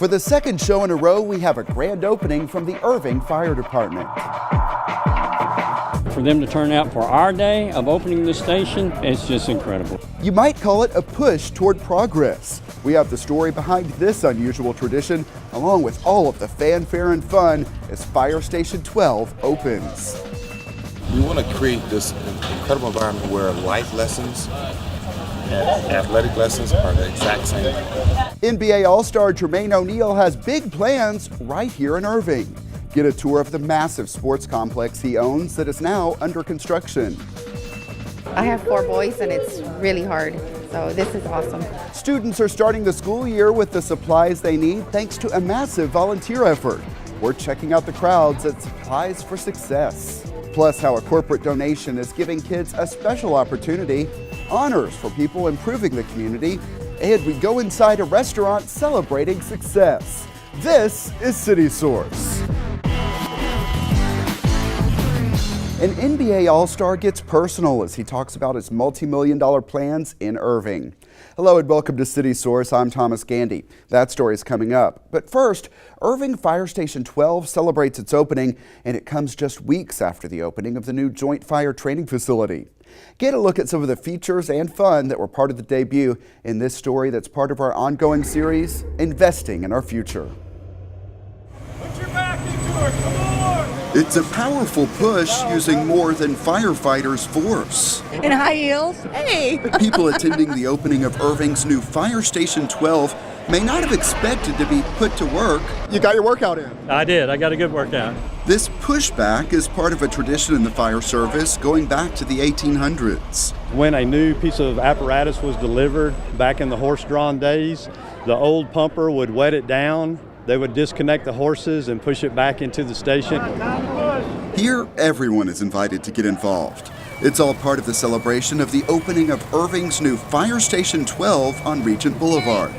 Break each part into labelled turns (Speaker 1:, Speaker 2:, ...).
Speaker 1: For the second show in a row, we have a grand opening from the Irving Fire Department.
Speaker 2: For them to turn out for our day of opening the station, it's just incredible.
Speaker 1: You might call it a push toward progress. We have the story behind this unusual tradition, along with all of the fanfare and fun as Fire Station 12 opens.
Speaker 3: We want to create this incredible environment where life lessons and athletic lessons are the exact same.
Speaker 1: NBA All-Star Jermaine O'Neal has big plans right here in Irving. Get a tour of the massive sports complex he owns that is now under construction.
Speaker 4: I have 4 boys and it's really hard, so this is awesome.
Speaker 1: Students are starting the school year with the supplies they need thanks to a massive volunteer effort. We're checking out the crowds at Supplies for Success. Plus how a corporate donation is giving kids a special opportunity, honors for people improving the community, and we go inside a restaurant celebrating success. This is City Source. An NBA All-Star gets personal as he talks about his multi-million-dollar plans in Irving. Hello and welcome to City Source. I'm Thomas Gandy. That story is coming up. But first, Irving Fire Station 12 celebrates its opening, and it comes just weeks after the opening of the new Joint Fire Training Facility. Get a look at some of the features and fun that were part of the debut in this story that's part of our ongoing series, Investing in Our Future.
Speaker 5: Put your back into it, come on!
Speaker 1: It's a powerful push using more than firefighters' force.
Speaker 4: In high heels? Hey!
Speaker 1: People attending the opening of Irving's new Fire Station 12 may not have expected to be put to work. You got your workout in.
Speaker 2: I did. I got a good workout.
Speaker 1: This pushback is part of a tradition in the fire service going back to the 1800s.
Speaker 6: When a new piece of apparatus was delivered back in the horse-drawn days, the old pumper would wet it down. They would disconnect the horses and push it back into the station.
Speaker 1: Here, everyone is invited to get involved. It's all part of the celebration of the opening of Irving's new Fire Station 12 on Regent Boulevard.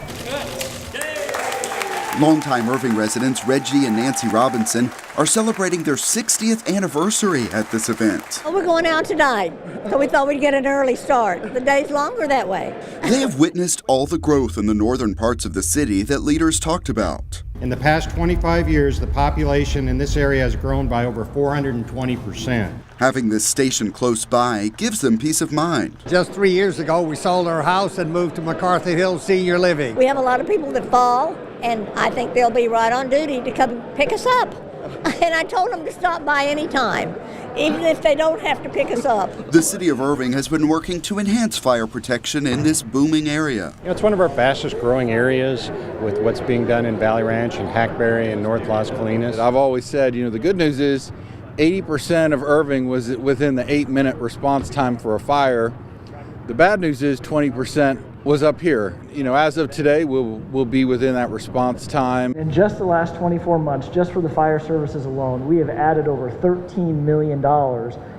Speaker 1: Longtime Irving residents Reggie and Nancy Robinson are celebrating their 60th anniversary at this event.
Speaker 7: Well, we're going out tonight, so we thought we'd get an early start. The day's longer that way.
Speaker 1: They have witnessed all the growth in the northern parts of the city that leaders talked about.
Speaker 8: In the past 25 years, the population in this area has grown by over 420%.
Speaker 1: Having this station close by gives them peace of mind.
Speaker 9: Just 3 years ago, we sold our house and moved to McCarthy Hills Senior Living.
Speaker 7: We have a lot of people that fall, and I think they'll be right on duty to come pick us up. And I told them to stop by any time, even if they don't have to pick us up.
Speaker 1: The city of Irving has been working to enhance fire protection in this booming area.
Speaker 6: It's one of our fastest growing areas with what's being done in Valley Ranch and Hackberry and North Las Colinas.
Speaker 10: I've always said, the good news is 80% of Irving was within the 8-minute response time for a fire. The bad news is 20% was up here. As of today, we'll be within that response time.
Speaker 11: In just the last 24 months, just for the fire services alone, we have added over $13 million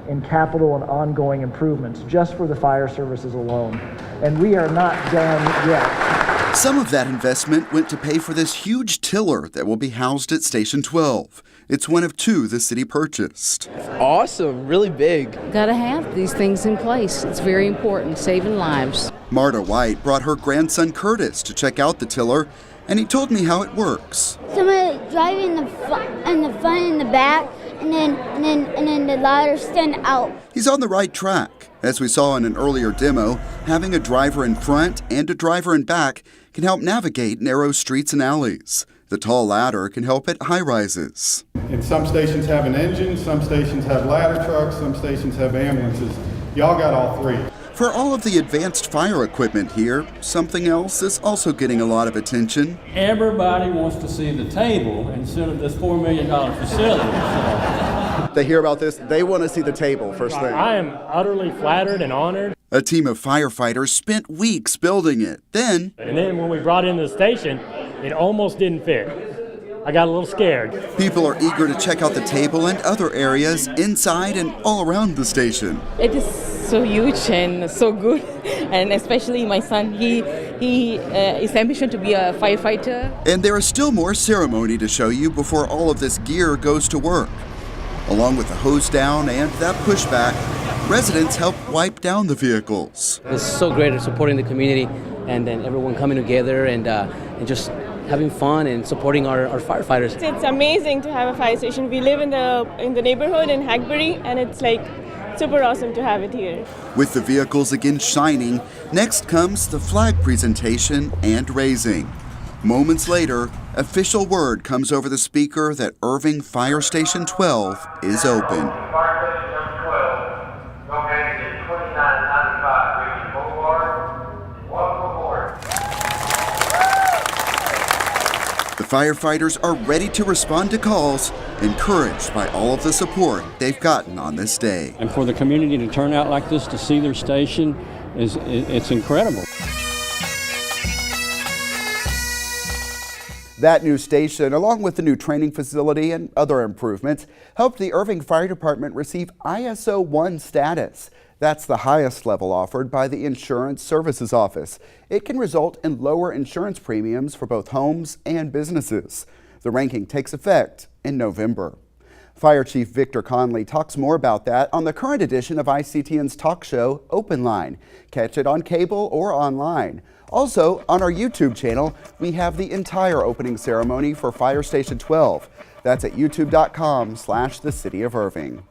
Speaker 11: in capital and ongoing improvements just for the fire services alone. And we are not done yet.
Speaker 1: Some of that investment went to pay for this huge tiller that will be housed at Station 12. It's one of 2 the city purchased.
Speaker 12: Awesome, really big.
Speaker 13: Gotta have these things in place. It's very important, saving lives.
Speaker 1: Marta White brought her grandson Curtis to check out the tiller, and he told me how it works.
Speaker 14: Somebody driving the front and the back, and then the ladders stand out.
Speaker 1: He's on the right track. As we saw in an earlier demo, having a driver in front and a driver in back can help navigate narrow streets and alleys. The tall ladder can help at high rises.
Speaker 8: And some stations have an engine, some stations have ladder trucks, some stations have ambulances. Y'all got all 3.
Speaker 1: For all of the advanced fire equipment here, something else is also getting a lot of attention.
Speaker 2: Everybody wants to see the table instead of this $4 million facility.
Speaker 1: They hear about this, they want to see the table first thing.
Speaker 2: I am utterly flattered and honored.
Speaker 1: A team of firefighters spent weeks building it. Then
Speaker 2: when we brought it into the station, it almost didn't fit. I got a little scared.
Speaker 1: People are eager to check out the table and other areas inside and all around the station.
Speaker 15: It is so huge and so good, and especially my son, he is ambitious to be a firefighter.
Speaker 1: And there is still more ceremony to show you before all of this gear goes to work. Along with the hose down and that pushback, residents help wipe down the vehicles.
Speaker 12: It's so great at supporting the community and then everyone coming together and just
Speaker 16: having fun and supporting our firefighters.
Speaker 17: It's amazing to have a fire station. We live in the neighborhood in Hackberry, and it's like super awesome to have it here.
Speaker 1: With the vehicles again shining, next comes the flag presentation and raising. Moments later, official word comes over the speaker that Irving Fire Station 12 is open. The firefighters are ready to respond to calls, encouraged by all of the support they've gotten on this day.
Speaker 18: And for the community to turn out like this to see their station, it's incredible.
Speaker 1: That new station, along with the new training facility and other improvements, helped the Irving Fire Department receive ISO 1 status. That's the highest level offered by the Insurance Services Office. It can result in lower insurance premiums for both homes and businesses. The ranking takes effect in November. Fire Chief Victor Conley talks more about that on the current edition of ICTN's talk show, Open Line. Catch it on cable or online. Also, on our YouTube channel, we have the entire opening ceremony for Fire Station 12. That's at youtube.com/the City of Irving.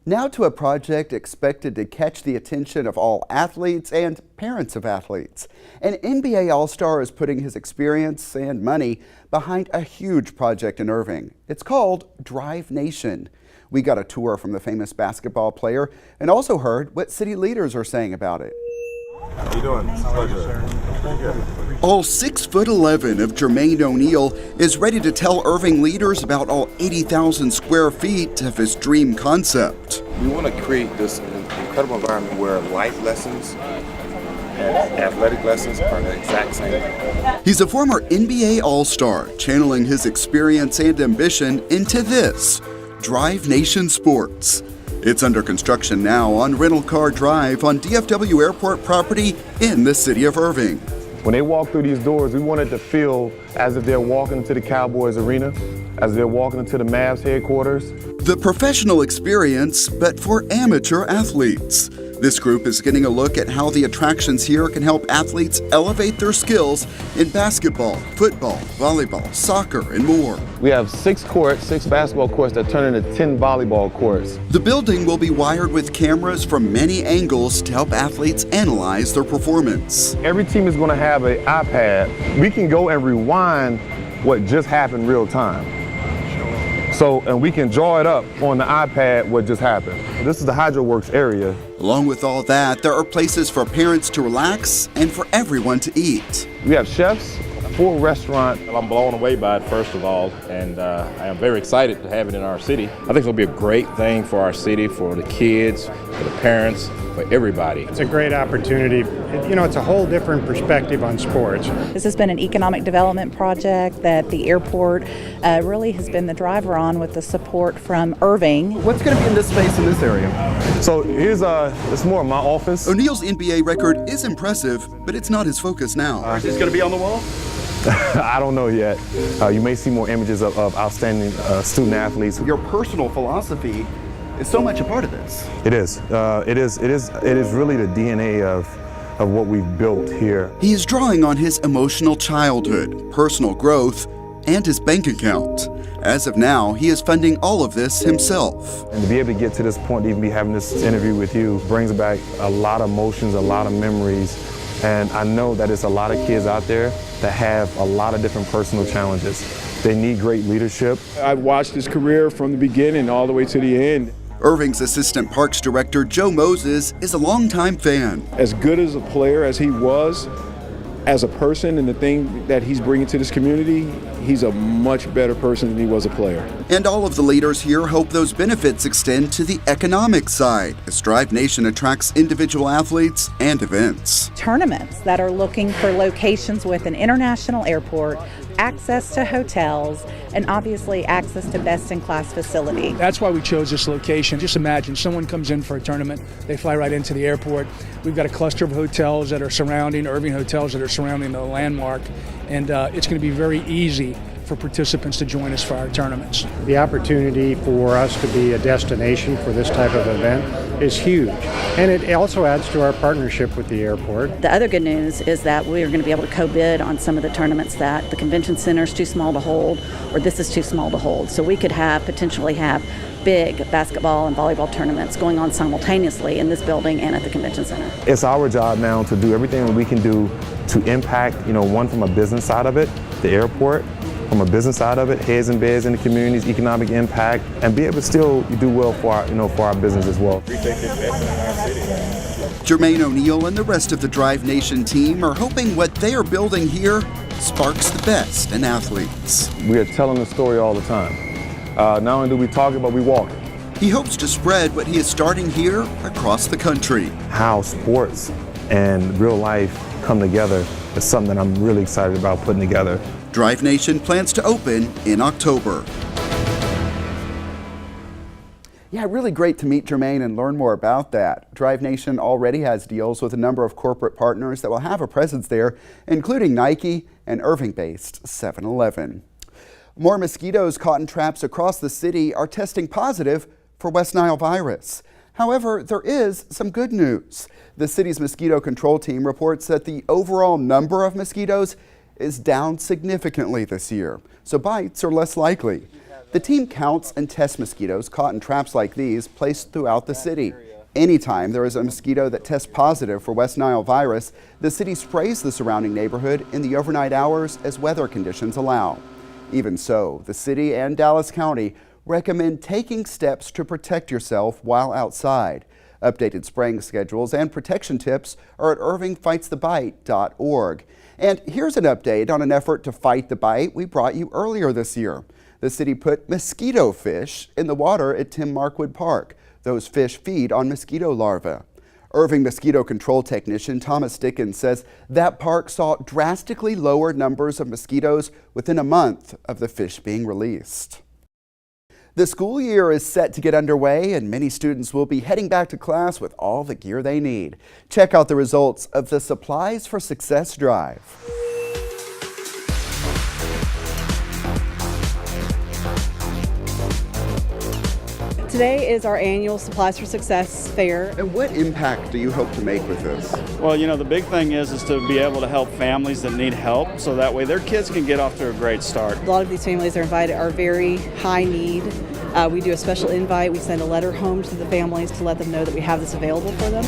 Speaker 1: Now to a project expected to catch the attention of all athletes and parents of athletes. An NBA All-Star is putting his experience and money behind a huge project in Irving. It's called Drive Nation. We got a tour from the famous basketball player and also heard what city leaders are saying about it.
Speaker 3: How you doing? Pleasure.
Speaker 1: All 6'11" of Jermaine O'Neal is ready to tell Irving leaders about all 80,000 square feet of his dream concept.
Speaker 3: We want to create this incredible environment where life lessons and athletic lessons are the exact same.
Speaker 1: He's a former NBA All-Star, channeling his experience and ambition into this, Drive Nation Sports. It's under construction now on Rental Car Drive on DFW Airport property in the city of Irving.
Speaker 19: When they walk through these doors, we want it to feel as if they're walking into the Cowboys arena, as they're walking into the Mavs headquarters.
Speaker 1: The professional experience, but for amateur athletes. This group is getting a look at how the attractions here can help athletes elevate their skills in basketball, football, volleyball, soccer, and more.
Speaker 19: We have 6 basketball courts that turn into 10 volleyball courts.
Speaker 1: The building will be wired with cameras from many angles to help athletes analyze their performance.
Speaker 19: Every team is going to have an iPad. We can go and rewind what just happened real time. And we can draw it up on the iPad what just happened. This is the HydroWorks area.
Speaker 1: Along with all that, there are places for parents to relax and for everyone to eat.
Speaker 19: We have chefs, a full restaurant.
Speaker 20: I'm blown away by it, first of all, and I am very excited to have it in our city. I think it'll be a great thing for our city, for the kids, for the parents, for everybody.
Speaker 21: It's a great opportunity. It's a whole different perspective on sports.
Speaker 22: This has been an economic development project that the airport really has been the driver on with the support from Irving.
Speaker 23: What's going to be in this space in this area?
Speaker 19: So here's it's more of my office.
Speaker 1: O'Neal's NBA record is impressive, but it's not his focus now.
Speaker 23: Is this going to be on the wall?
Speaker 19: I don't know yet. You may see more images of outstanding student athletes.
Speaker 23: Your personal philosophy is so much a part of this.
Speaker 19: It is. It is really the DNA of what we've built here.
Speaker 1: He is drawing on his emotional childhood, personal growth, and his bank account. As of now, he is funding all of this himself.
Speaker 19: And to be able to get to this point, to even be having this interview with you, brings back a lot of emotions, a lot of memories. And I know that it's a lot of kids out there that have a lot of different personal challenges. They need great leadership.
Speaker 24: I've watched his career from the beginning all the way to the end.
Speaker 1: Irving's Assistant Parks Director, Joe Moses, is a longtime fan.
Speaker 24: As good as a player as he was, as a person and the thing that he's bringing to this community, he's a much better person than he was a player.
Speaker 1: And all of the leaders here hope those benefits extend to the economic side as Drive Nation attracts individual athletes and events.
Speaker 22: Tournaments that are looking for locations with an international airport, access to hotels, and obviously access to best-in-class facility.
Speaker 25: That's why we chose this location. Just imagine someone comes in for a tournament, they fly right into the airport. We've got a cluster of hotels that are surrounding, Irving hotels that are surrounding the landmark, and it's going to be very easy for participants to join us for our tournaments.
Speaker 21: The opportunity for us to be a destination for this type of event is huge. And it also adds to our partnership with the airport.
Speaker 4: The other good news is that we are going to be able to co-bid on some of the tournaments that the convention center is too small to hold, or this is too small to hold. So we could potentially have big basketball and volleyball tournaments going on simultaneously in this building and at the convention center.
Speaker 19: It's our job now to do everything that we can do to impact, one from a business side of it, the airport, from a business side of it, heads and beds in the communities, economic impact, and be able to still do well for our business as well.
Speaker 1: Jermaine O'Neal and the rest of the Drive Nation team are hoping what they are building here sparks the best in athletes.
Speaker 19: We are telling the story all the time. Not only do we talk it, but we walk it.
Speaker 1: He hopes to spread what he is starting here across the country.
Speaker 19: How sports and real life come together is something that I'm really excited about putting together.
Speaker 1: Drive Nation plans to open in October. Yeah, really great to meet Jermaine and learn more about that. Drive Nation already has deals with a number of corporate partners that will have a presence there, including Nike and Irving-based 7-Eleven. More mosquitoes caught in traps across the city are testing positive for West Nile virus. However, there is some good news. The city's mosquito control team reports that the overall number of mosquitoes is down significantly this year, so bites are less likely. The team counts and tests mosquitoes caught in traps like these placed throughout the city. Anytime there is a mosquito that tests positive for West Nile virus, the city sprays the surrounding neighborhood in the overnight hours as weather conditions allow. Even so, the city and Dallas County recommend taking steps to protect yourself while outside. Updated spraying schedules and protection tips are at irvingfightsthebite.org. And here's an update on an effort to fight the bite we brought you earlier this year. The city put mosquito fish in the water at Tim Markwood Park. Those fish feed on mosquito larvae. Irving Mosquito Control technician Thomas Dickens says that park saw drastically lower numbers of mosquitoes within a month of the fish being released. The school year is set to get underway and many students will be heading back to class with all the gear they need. Check out the results of the Supplies for Success drive.
Speaker 5: Today is our annual Supplies for Success fair.
Speaker 1: And what impact do you hope to make with this?
Speaker 6: Well, the big thing is to be able to help families that need help so that way their kids can get off to a great start.
Speaker 5: A lot of these families are invited are very high need. We do a special invite. We send a letter home to the families to let them know that we have this available for them.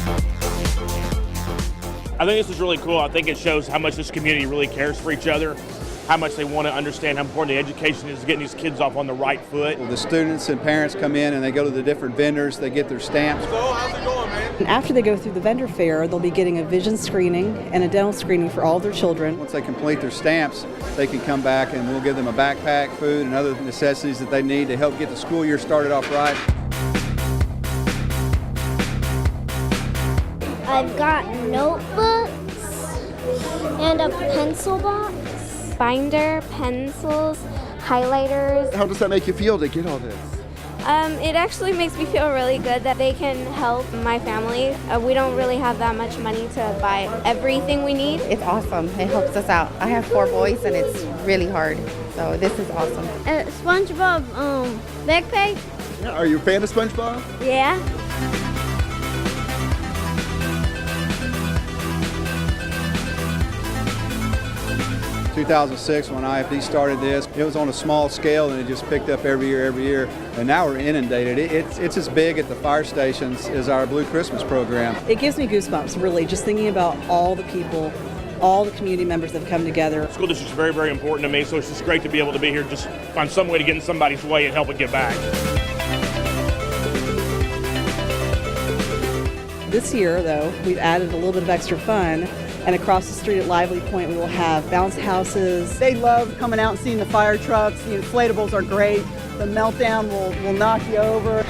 Speaker 7: I think this is really cool. I think it shows how much this community really cares for each other, how much they want to understand how important the education is, getting these kids off on the right foot.
Speaker 10: The students and parents come in and they go to the different vendors, they get their stamps.
Speaker 6: So, how's it going, man?
Speaker 5: And after they go through the vendor fair, they'll be getting a vision screening and a dental screening for all their children.
Speaker 10: Once they complete their stamps, they can come back and we'll give them a backpack, food, and other necessities that they need to help get the school year started off right.
Speaker 14: I've got notebooks and a pencil box. Binder, pencils, highlighters.
Speaker 1: How does that make you feel to get all this?
Speaker 14: It actually makes me feel really good that they can help my family. We don't really have that much money to buy everything we need.
Speaker 9: It's awesome. It helps us out. I have 4 boys and it's really hard. So this is awesome.
Speaker 14: SpongeBob backpack.
Speaker 1: Yeah, are you a fan of SpongeBob?
Speaker 14: Yeah.
Speaker 10: 2006, when IFD started this, it was on a small scale and it just picked up every year. And now we're inundated. It's as big at the fire stations as our Blue Christmas program.
Speaker 5: It gives me goosebumps, really, just thinking about all the people, all the community members that have come together.
Speaker 7: School district is very, very important to me, so it's just great to be able to be here, just find some way to get in somebody's way and help it get back.
Speaker 5: This year, though, we've added a little bit of extra fun. And across the street at Lively Point, we will have bounce houses.
Speaker 26: They love coming out and seeing the fire trucks. The inflatables are great. The meltdown will knock you over.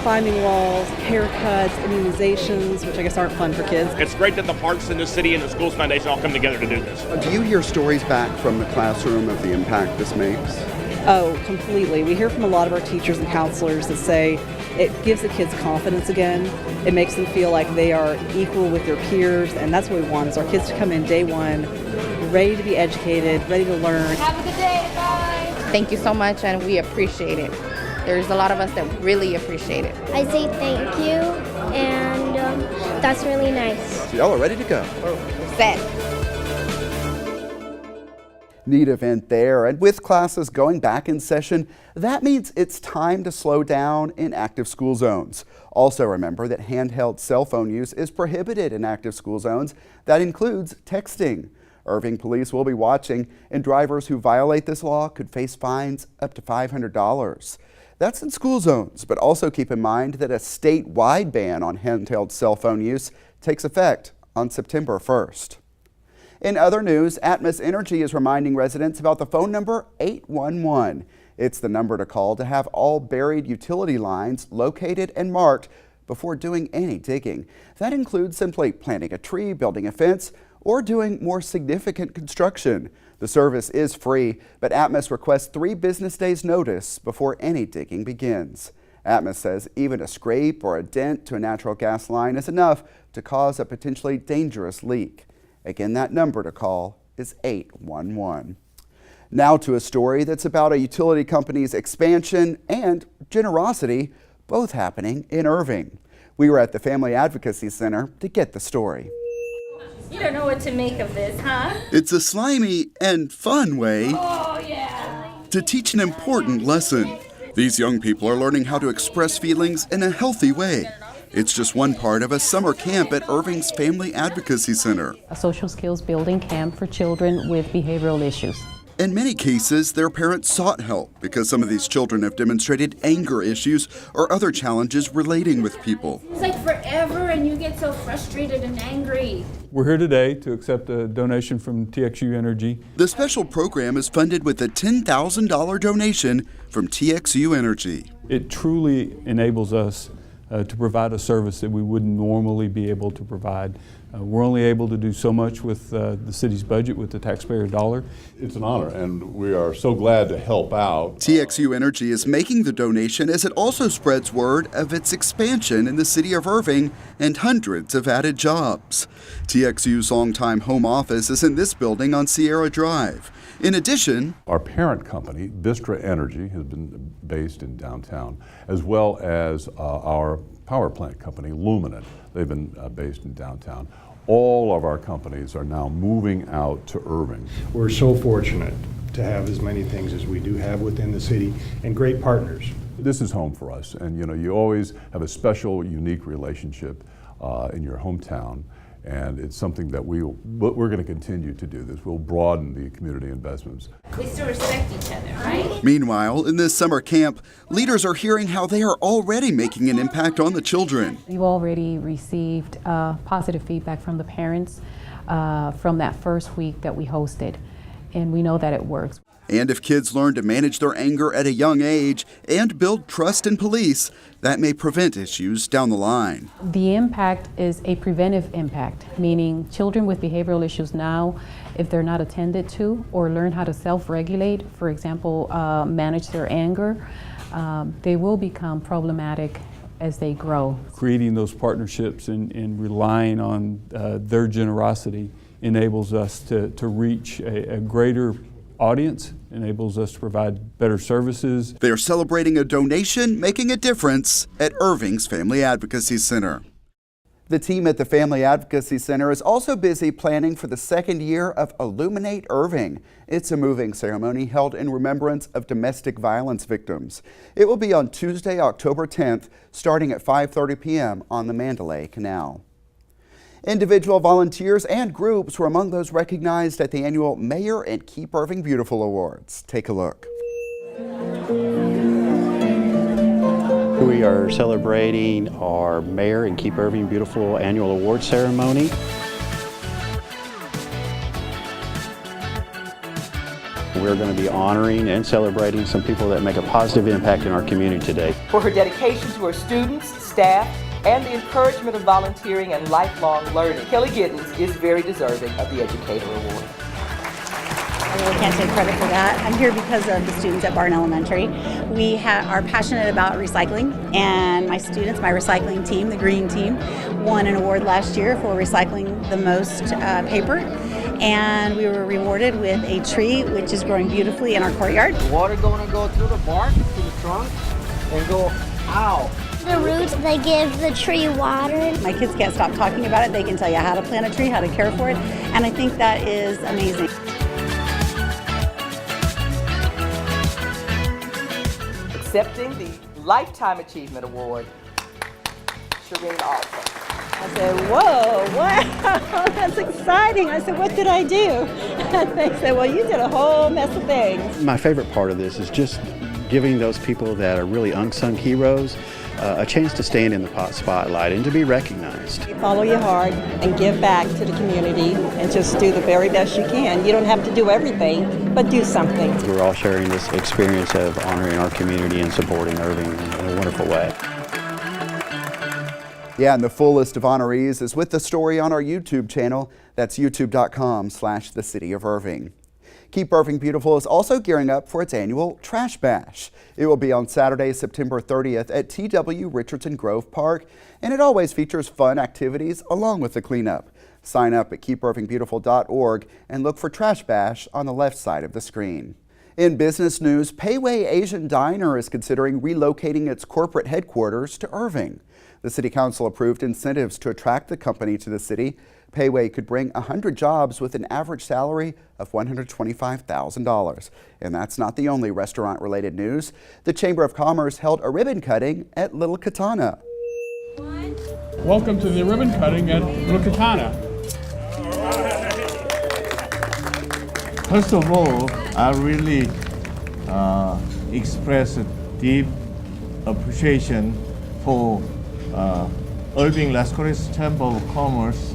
Speaker 5: Climbing walls, haircuts, immunizations, which I guess aren't fun for kids.
Speaker 7: It's great that the parks in the city and the Schools Foundation all come together to do this.
Speaker 1: Do you hear stories back from the classroom of the impact this makes?
Speaker 5: Oh, completely. We hear from a lot of our teachers and counselors that say it gives the kids confidence again. It makes them feel like they are equal with their peers, and that's what we want, is our kids to come in day one ready to be educated, ready to learn.
Speaker 14: Have a good day. Bye.
Speaker 9: Thank you so much, and we appreciate it. There's a lot of us that really appreciate it.
Speaker 14: I say thank you, and that's really nice.
Speaker 1: So y'all are ready to go.
Speaker 9: We're set.
Speaker 1: Neat event there. And with classes going back in session, that means it's time to slow down in active school zones. Also remember that handheld cell phone use is prohibited in active school zones. That includes texting. Irving police will be watching, and drivers who violate this law could face fines up to $500. That's in school zones, but also keep in mind that a statewide ban on handheld cell phone use takes effect on September 1st. In other news, Atmos Energy is reminding residents about the phone number 811. It's the number to call to have all buried utility lines located and marked before doing any digging. That includes simply planting a tree, building a fence, or doing more significant construction. The service is free, but Atmos requests 3 business days notice before any digging begins. Atmos says even a scrape or a dent to a natural gas line is enough to cause a potentially dangerous leak. Again, that number to call is 811. Now to a story that's about a utility company's expansion and generosity, both happening in Irving. We were at the Family Advocacy Center to get the story.
Speaker 2: You don't know what to make of this, huh?
Speaker 8: It's a slimy and fun way to teach an important lesson. These young people are learning how to express feelings in a healthy way. It's just one part of a summer camp at Irving's Family Advocacy Center.
Speaker 11: A social skills building camp for children with behavioral issues.
Speaker 8: In many cases, their parents sought help because some of these children have demonstrated anger issues or other challenges relating with people.
Speaker 2: It's like forever and you get so frustrated and angry.
Speaker 12: We're here today to accept a donation from TXU Energy.
Speaker 8: The special program is funded with a $10,000 donation from TXU Energy.
Speaker 12: It truly enables us to provide a service that we wouldn't normally be able to provide. We're only able to do so much with the city's budget, with the taxpayer dollar.
Speaker 13: It's an honor, and we are so glad to help out.
Speaker 8: TXU Energy is making the donation as it also spreads word of its expansion in the city of Irving and hundreds of added jobs. TXU's longtime home office is in this building on Sierra Drive. In addition,
Speaker 13: our parent company, Vistra Energy, has been based in downtown, as well as our power plant company, Luminant. They've been based in downtown. All of our companies are now moving out to Irving.
Speaker 21: We're so fortunate to have as many things as we do have within the city and great partners.
Speaker 13: This is home for us, and you always have a special, unique relationship in your hometown. And it's something that we're going to continue to do this. We'll broaden the community investments.
Speaker 2: We still respect each other, right?
Speaker 8: Meanwhile, in this summer camp, leaders are hearing how they are already making an impact on the children.
Speaker 11: We've already received positive feedback from the parents from that first week that we hosted, and we know that it works.
Speaker 8: And if kids learn to manage their anger at a young age and build trust in police, that may prevent issues down the line.
Speaker 11: The impact is a preventive impact, meaning children with behavioral issues now, if they're not attended to or learn how to self-regulate, for example, manage their anger, they will become problematic as they grow.
Speaker 12: Creating those partnerships and relying on their generosity enables us to reach a greater audience, enables us to provide better services.
Speaker 8: They are celebrating a donation making a difference at Irving's Family Advocacy Center. The team at the Family Advocacy Center is also busy planning for the second year of Illuminate Irving. It's a moving ceremony held in remembrance of domestic violence victims. It will be on Tuesday, October 10th, starting at 5:30 p.m. on the Mandalay Canal. Individual volunteers and groups were among those recognized at the annual Mayor and Keep Irving Beautiful Awards. Take a look.
Speaker 15: We are celebrating our Mayor and Keep Irving Beautiful annual award ceremony. We're going to be honoring and celebrating some people that make a positive impact in our community today.
Speaker 27: For her dedication to her students, staff, and the encouragement of volunteering and lifelong learning, Kelly Giddens is very deserving of the Educator Award.
Speaker 28: I really can't take credit for that. I'm here because of the students at Barn Elementary. We are passionate about recycling, and my students, my recycling team, the green team, won an award last year for recycling the most paper. and we were rewarded with a tree which is growing beautifully in our courtyard.
Speaker 3: Water gonna go through the bark, through the trunk, and go out.
Speaker 16: The roots, they give the tree water.
Speaker 28: My kids can't stop talking about it. They can tell you how to plant a tree, how to care for it, and I think that is amazing.
Speaker 27: Accepting the Lifetime Achievement Award, Shireen Alton.
Speaker 28: I said, whoa, wow, that's exciting. I said, what did I do? And they said, well, you did a whole mess of things.
Speaker 15: My favorite part of this is just giving those people that are really unsung heroes a chance to stand in the spotlight and to be recognized.
Speaker 28: Follow your heart and give back to the community and just do the very best you can. You don't have to do everything, but do something.
Speaker 15: We're all sharing this experience of honoring our community and supporting Irving in a wonderful way.
Speaker 1: Yeah, and the full list of honorees is with the story on our YouTube channel. That's youtube.com/the City of Irving. Keep Irving Beautiful is also gearing up for its annual Trash Bash. It will be on Saturday, September 30th at TW Richardson Grove Park, and it always features fun activities along with the cleanup. Sign up at keepirvingbeautiful.org and look for Trash Bash on the left side of the screen. In business news, Payway Asian Diner is considering relocating its corporate headquarters to Irving. The City Council approved incentives to attract the company to the city. Payway could bring 100 jobs with an average salary of $125,000. And that's not the only restaurant-related news. The Chamber of Commerce held a ribbon cutting at Little Katana.
Speaker 17: Welcome to the ribbon cutting at Little Katana.
Speaker 18: First of all, I really express a deep appreciation for Irving Las Correas Chamber of Commerce.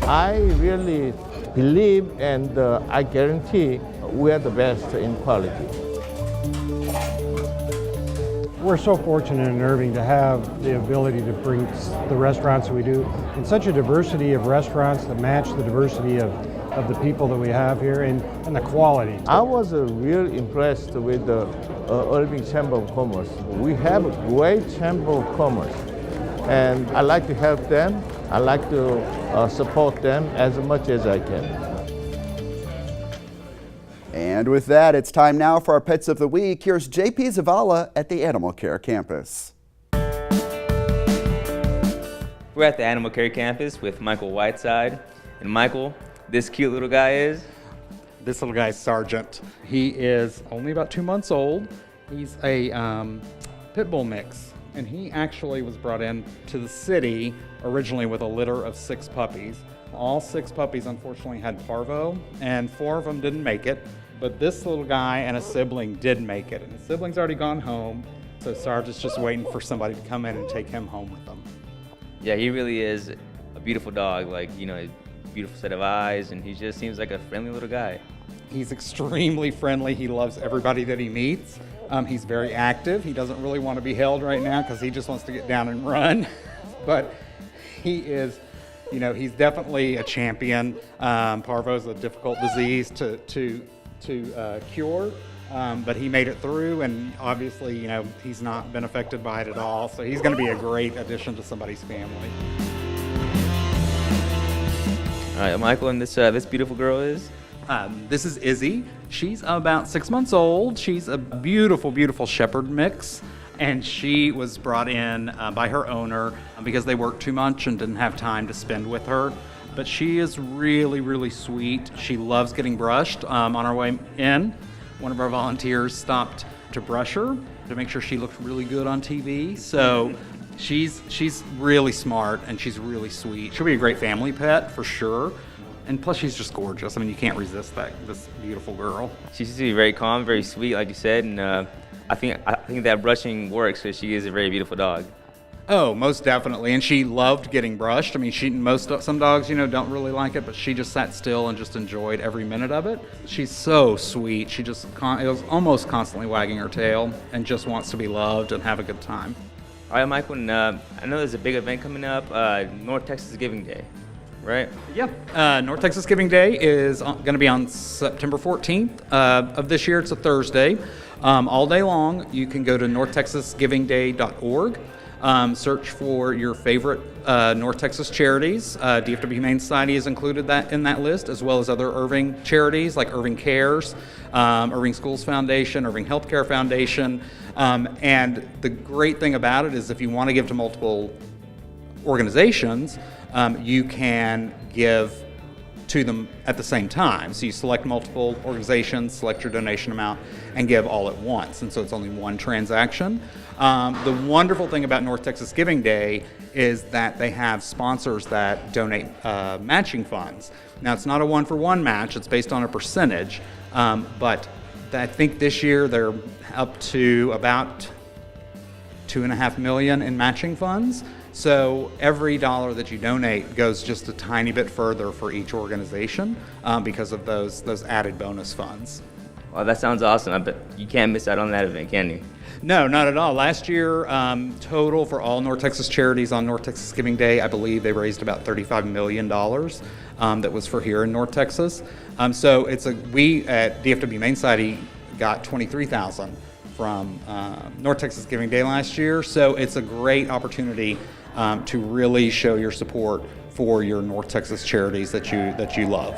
Speaker 18: I really believe and I guarantee we are the best in quality.
Speaker 21: We're so fortunate in Irving to have the ability to bring the restaurants we do and such a diversity of restaurants that match the diversity of the people that we have here and the quality.
Speaker 18: I was really impressed with the Irving Chamber of Commerce. We have a great Chamber of Commerce and I like to help them. I like to support them as much as I can.
Speaker 1: And with that, it's time now for our Pets of the Week. Here's JP Zavala at the Animal Care Campus.
Speaker 20: We're at the Animal Care Campus with Michael Whiteside. And Michael, this cute little guy is?
Speaker 22: This little guy is Sergeant. He is only about 2 months old. He's a pit bull mix. And he actually was brought in to the city originally with a litter of 6 puppies. All 6 puppies unfortunately had parvo, and 4 of them didn't make it. But this little guy and a sibling did make it, and his sibling's already gone home. So Sergeant's just waiting for somebody to come in and take him home with them.
Speaker 20: Yeah, he really is a beautiful dog. Like, you know, a beautiful set of eyes, and he just seems like a friendly little guy.
Speaker 22: He's extremely friendly. He loves everybody that he meets. He's very active. He doesn't really want to be held right now because he just wants to get down and run. But he is, you know, he's definitely a champion. Parvo is a difficult disease to cure, but he made it through, and obviously, you know, he's not been affected by it at all. So he's going to be a great addition to somebody's family.
Speaker 20: All right, Michael, and this beautiful girl is?
Speaker 22: This is Izzy. She's about 6 months old. She's a beautiful, beautiful shepherd mix. And she was brought in by her owner because they worked too much and didn't have time to spend with her. But she is really, really sweet. She loves getting brushed. On our way in, one of our volunteers stopped to brush her to make sure she looked really good on TV. So she's really smart and she's really sweet. She'll be a great family pet for sure. And plus, she's just gorgeous. I mean, you can't resist this beautiful girl.
Speaker 20: She seems to be very calm, very sweet, like you said, and I think that brushing works because she is a very beautiful dog.
Speaker 22: Oh, most definitely. And she loved getting brushed. I mean, some dogs, you know, don't really like it, but she just sat still and just enjoyed every minute of it. She's so sweet. She just is almost constantly wagging her tail and just wants to be loved and have a good time.
Speaker 20: All right, Michael, and I know there's a big event coming up, North Texas Giving Day. Right?
Speaker 22: Yeah. North Texas Giving Day is going to be on September 14th of this year. It's a Thursday. All day long, you can go to northtexasgivingday.org. search for your favorite North Texas charities. DFW Humane Society is included in that list, as well as other Irving charities like Irving Cares, Irving Schools Foundation, Irving Healthcare Foundation. And the great thing about it is if you want to give to multiple organizations, you can give to them at the same time. So you select multiple organizations, select your donation amount, and give all at once. And so it's only one transaction. The wonderful thing about North Texas Giving Day is that they have sponsors that donate matching funds. Now, it's not a one-for-one match. It's based on a percentage. But I think this year they're up to about $2.5 million in matching funds. So every dollar that you donate goes just a tiny bit further for each organization because of those added bonus funds.
Speaker 20: Well, that sounds awesome. I bet you can't miss out on that event, can you?
Speaker 22: No, not at all. Last year, total for all North Texas charities on North Texas Giving Day, I believe they raised about $35 million that was for here in North Texas. So we at DFW Humane Society got $23,000 from North Texas Giving Day last year. So it's a great opportunity to really show your support for your North Texas charities that you love.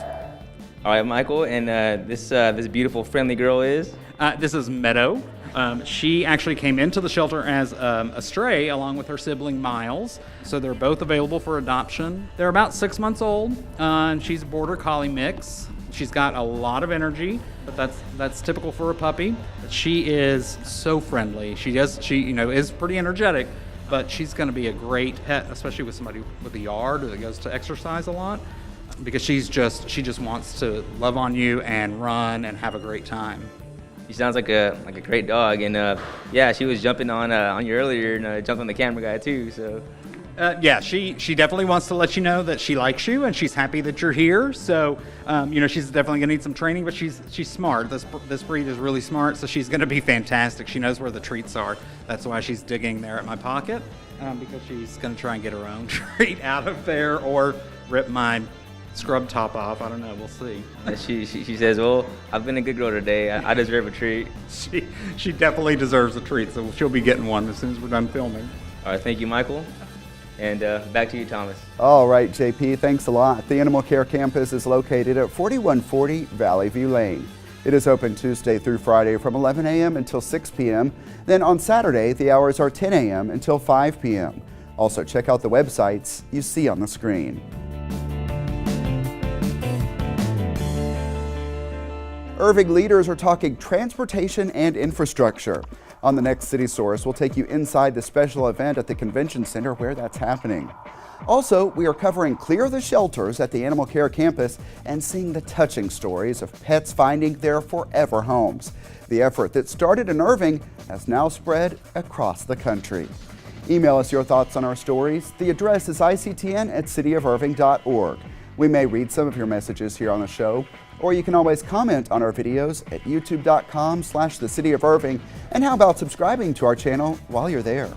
Speaker 20: All right, Michael, and this beautiful, friendly girl is?
Speaker 22: This is Meadow. She actually came into the shelter as a stray along with her sibling Miles. So they're both available for adoption. They're about 6 months old, and she's a Border Collie mix. She's got a lot of energy, but that's typical for a puppy. She is so friendly. She is pretty energetic, but she's going to be a great pet, especially with somebody with a yard that goes to exercise a lot, because she just wants to love on you and run and have a great time.
Speaker 20: She sounds like a great dog, and yeah, she was jumping on you earlier and jumped on the camera guy too. So.
Speaker 22: Yeah, she definitely wants to let you know that she likes you and she's happy that you're here. So, she's definitely gonna need some training, but she's smart. This breed is really smart, so she's gonna be fantastic. She knows where the treats are. That's why she's digging there at my pocket, because she's gonna try and get her own treat out of there or rip my scrub top off. I don't know. We'll see.
Speaker 20: She says, "Well, I've been a good girl today. I deserve a treat."
Speaker 22: She definitely deserves a treat, so she'll be getting one as soon as we're done filming.
Speaker 20: All right, thank you, Michael. And back to you, Thomas.
Speaker 1: All right, JP, thanks a lot. The Animal Care Campus is located at 4140 Valley View Lane. It is open Tuesday through Friday from 11 a.m. until 6 p.m. Then on Saturday, the hours are 10 a.m. until 5 p.m. Also, check out the websites you see on the screen. Irving leaders are talking transportation and infrastructure. On the next City Source, we'll take you inside the special event at the Convention Center where that's happening. Also, we are covering Clear the Shelters at the Animal Care Campus and seeing the touching stories of pets finding their forever homes. The effort that started in Irving has now spread across the country. Email us your thoughts on our stories. The address is ictn@cityofirving.org. We may read some of your messages here on the show, or you can always comment on our videos at youtube.com/thecityofirving. And how about subscribing to our channel while you're there?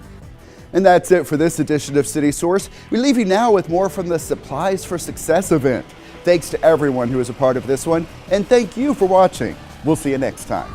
Speaker 1: And that's it for this edition of City Source. We leave you now with more from the Supplies for Success event. Thanks to everyone who was a part of this one, and thank you for watching. We'll see you next time.